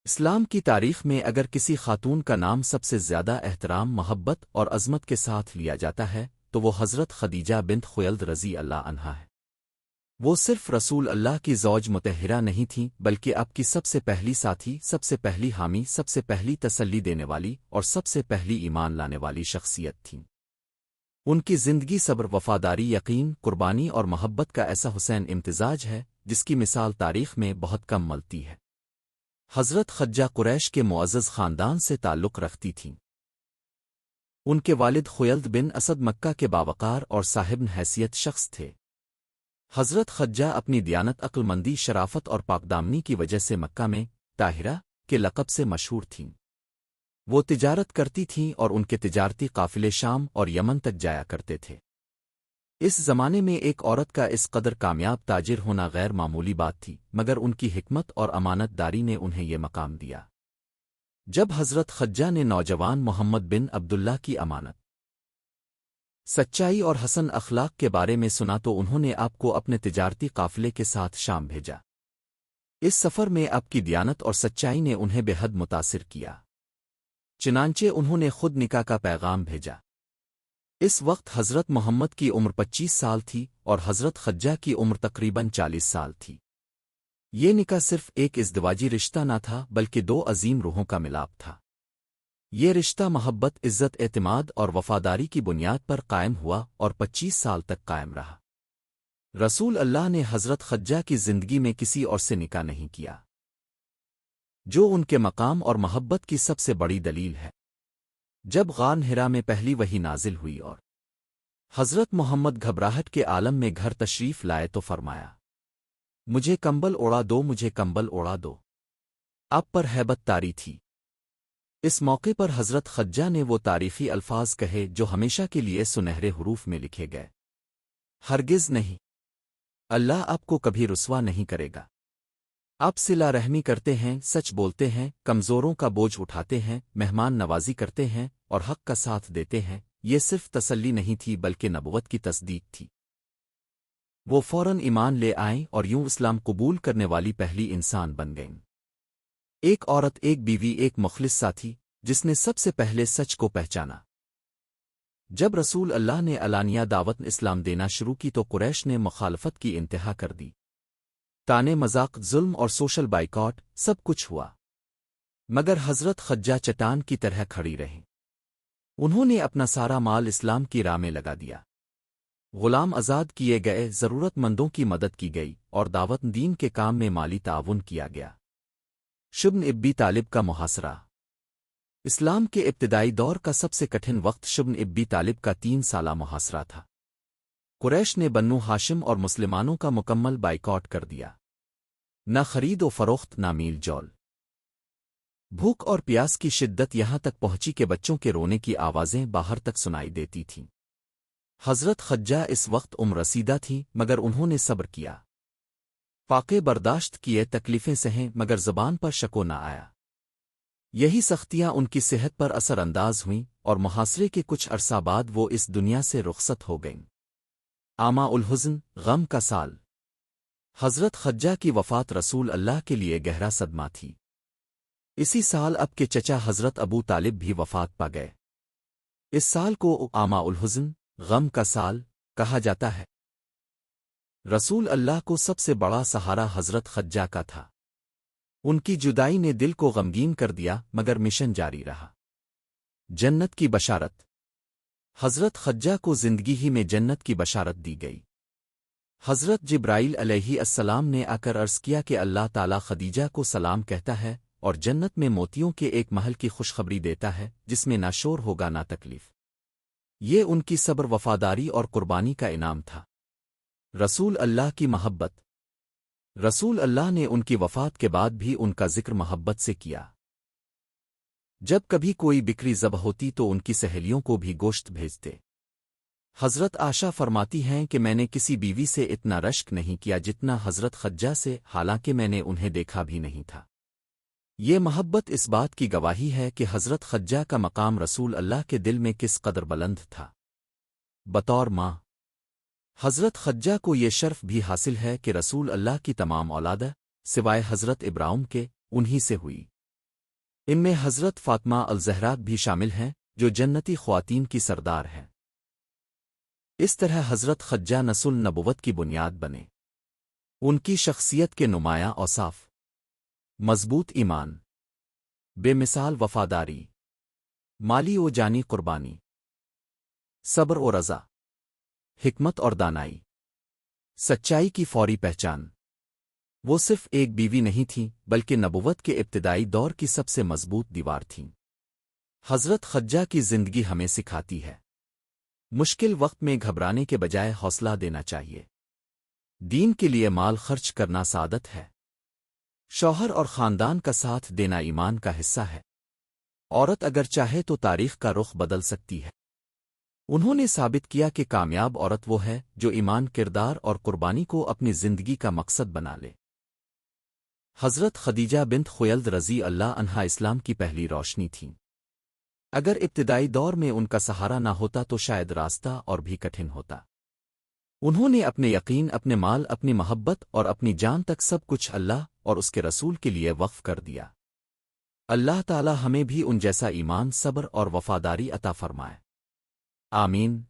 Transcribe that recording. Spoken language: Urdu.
اسلام کی تاریخ میں اگر کسی خاتون کا نام سب سے زیادہ احترام، محبت اور عظمت کے ساتھ لیا جاتا ہے تو وہ حضرت خدیجہ بنت خویلد رضی اللہ عنہا ہے۔ وہ صرف رسول اللہ کی زوج مطہرہ نہیں تھیں بلکہ آپ کی سب سے پہلی ساتھی، سب سے پہلی حامی، سب سے پہلی تسلی دینے والی اور سب سے پہلی ایمان لانے والی شخصیت تھیں۔ ان کی زندگی صبر، وفاداری، یقین، قربانی اور محبت کا ایسا حسین امتزاج ہے جس کی مثال تاریخ میں بہت کم ملتی ہے۔ حضرت خدیجہ قریش کے معزز خاندان سے تعلق رکھتی تھیں۔ ان کے والد خویلد بن اسد مکہ کے باوقار اور صاحب حیثیت شخص تھے۔ حضرت خدیجہ اپنی دیانت، عقل مندی، شرافت اور پاکدامنی کی وجہ سے مکہ میں طاہرہ کے لقب سے مشہور تھیں۔ وہ تجارت کرتی تھیں اور ان کے تجارتی قافلے شام اور یمن تک جایا کرتے تھے۔ اس زمانے میں ایک عورت کا اس قدر کامیاب تاجر ہونا غیر معمولی بات تھی، مگر ان کی حکمت اور امانت داری نے انہیں یہ مقام دیا۔ جب حضرت خدیجہ نے نوجوان محمد بن عبداللہ کی امانت، سچائی اور حسن اخلاق کے بارے میں سنا تو انہوں نے آپ کو اپنے تجارتی قافلے کے ساتھ شام بھیجا۔ اس سفر میں آپ کی دیانت اور سچائی نے انہیں بے حد متاثر کیا، چنانچہ انہوں نے خود نکاح کا پیغام بھیجا۔ اس وقت حضرت محمد کی عمر 25 سال تھی اور حضرت خدیجہ کی عمر تقریباً 40 سال تھی۔ یہ نکاح صرف ایک ازدواجی رشتہ نہ تھا بلکہ دو عظیم روحوں کا ملاپ تھا۔ یہ رشتہ محبت، عزت، اعتماد اور وفاداری کی بنیاد پر قائم ہوا اور 25 سال تک قائم رہا۔ رسول اللہ نے حضرت خدیجہ کی زندگی میں کسی اور سے نکاح نہیں کیا، جو ان کے مقام اور محبت کی سب سے بڑی دلیل ہے۔ جب غار حرا میں پہلی وحی نازل ہوئی اور حضرت محمد گھبراہٹ کے عالم میں گھر تشریف لائے تو فرمایا، مجھے کمبل اوڑا دو، مجھے کمبل اوڑا دو۔ آپ پر ہیبت طاری تھی۔ اس موقع پر حضرت خدیجہ نے وہ تاریخی الفاظ کہے جو ہمیشہ کے لیے سنہرے حروف میں لکھے گئے، ہرگز نہیں، اللہ آپ کو کبھی رسوا نہیں کرے گا۔ آپ صلہ رحمی کرتے ہیں، سچ بولتے ہیں، کمزوروں کا بوجھ اٹھاتے ہیں، مہمان نوازی کرتے ہیں اور حق کا ساتھ دیتے ہیں۔ یہ صرف تسلی نہیں تھی بلکہ نبوت کی تصدیق تھی۔ وہ فوراً ایمان لے آئیں اور یوں اسلام قبول کرنے والی پہلی انسان بن گئیں۔ ایک عورت، ایک بیوی، ایک مخلص ساتھی جس نے سب سے پہلے سچ کو پہچانا۔ جب رسول اللہ نے علانیہ دعوت اسلام دینا شروع کی تو قریش نے مخالفت کی انتہا کر دی۔ تانے، مذاق، ظلم اور سوشل بائیکاٹ سب کچھ ہوا، مگر حضرت خدیجہ چٹان کی طرح کھڑی رہیں۔ انہوں نے اپنا سارا مال اسلام کی راہ میں لگا دیا، غلام آزاد کیے گئے، ضرورت مندوں کی مدد کی گئی اور دعوت دین کے کام میں مالی تعاون کیا گیا۔ شبن ابی طالب کا محاصرہ۔ اسلام کے ابتدائی دور کا سب سے کٹھن وقت شبن ابی طالب کا 3 سالہ محاصرہ تھا۔ قریش نے بنو ہاشم اور مسلمانوں کا مکمل بائیکاٹ کر دیا، نہ خرید و فروخت، نہ میل جول۔ بھوک اور پیاس کی شدت یہاں تک پہنچی کہ بچوں کے رونے کی آوازیں باہر تک سنائی دیتی تھیں۔ حضرت خدیجہ اس وقت عمر رسیدہ تھیں مگر انہوں نے صبر کیا، فاقے برداشت کیے، تکلیفیں سہیں مگر زبان پر شکو نہ آیا۔ یہی سختیاں ان کی صحت پر اثر انداز ہوئیں اور محاصرے کے کچھ عرصہ بعد وہ اس دنیا سے رخصت ہو گئیں۔ عامہ الحزن، غم کا سال۔ حضرت خدیجہ کی وفات رسول اللہ کے لیے گہرا صدمہ تھی۔ اسی سال اب کے چچا حضرت ابو طالب بھی وفات پا گئے۔ اس سال کو عامہ الحزن، غم کا سال کہا جاتا ہے۔ رسول اللہ کو سب سے بڑا سہارا حضرت خدیجہ کا تھا۔ ان کی جدائی نے دل کو غمگین کر دیا مگر مشن جاری رہا۔ جنت کی بشارت۔ حضرت خدیجہ کو زندگی ہی میں جنت کی بشارت دی گئی۔ حضرت جبرائیل علیہ السلام نے آ کر عرض کیا کہ اللہ تعالیٰ خدیجہ کو سلام کہتا ہے اور جنت میں موتیوں کے ایک محل کی خوشخبری دیتا ہے جس میں نہ شور ہوگا نہ تکلیف۔ یہ ان کی صبر، وفاداری اور قربانی کا انعام تھا۔ رسول اللہ کی محبت۔ رسول اللہ نے ان کی وفات کے بعد بھی ان کا ذکر محبت سے کیا۔ جب کبھی کوئی بکری ذبح ہوتی تو ان کی سہیلیوں کو بھی گوشت بھیجتے۔ حضرت عائشہ فرماتی ہیں کہ میں نے کسی بیوی سے اتنا رشک نہیں کیا جتنا حضرت خدیجہ سے، حالانکہ میں نے انہیں دیکھا بھی نہیں تھا۔ یہ محبت اس بات کی گواہی ہے کہ حضرت خدیجہ کا مقام رسول اللہ کے دل میں کس قدر بلند تھا۔ بطور ماں، حضرت خدیجہ کو یہ شرف بھی حاصل ہے کہ رسول اللہ کی تمام اولاد سوائے حضرت ابراہیم کے انہی سے ہوئی۔ ان میں حضرت فاطمہ الزہرا بھی شامل ہیں جو جنتی خواتین کی سردار ہیں۔ اس طرح حضرت خدیجہ نسل نبوت کی بنیاد بنے۔ ان کی شخصیت کے نمایاں اوصاف: مضبوط ایمان، بے مثال وفاداری، مالی و جانی قربانی، صبر و رضا، حکمت اور دانائی، سچائی کی فوری پہچان۔ وہ صرف ایک بیوی نہیں تھیں بلکہ نبوت کے ابتدائی دور کی سب سے مضبوط دیوار تھیں۔ حضرت خدیجہ کی زندگی ہمیں سکھاتی ہے مشکل وقت میں گھبرانے کے بجائے حوصلہ دینا چاہیے۔ دین کے لیے مال خرچ کرنا سعادت ہے۔ شوہر اور خاندان کا ساتھ دینا ایمان کا حصہ ہے۔ عورت اگر چاہے تو تاریخ کا رخ بدل سکتی ہے۔ انہوں نے ثابت کیا کہ کامیاب عورت وہ ہے جو ایمان، کردار اور قربانی کو اپنی زندگی کا مقصد بنا لے۔ حضرت خدیجہ بنت خویلد رضی اللہ عنہا اسلام کی پہلی روشنی تھیں۔ اگر ابتدائی دور میں ان کا سہارا نہ ہوتا تو شاید راستہ اور بھی کٹھن ہوتا۔ انہوں نے اپنے یقین، اپنے مال، اپنی محبت اور اپنی جان تک سب کچھ اللہ اور اس کے رسول کے لیے وقف کر دیا۔ اللہ تعالی ہمیں بھی ان جیسا ایمان، صبر اور وفاداری عطا فرمائے۔ آمین۔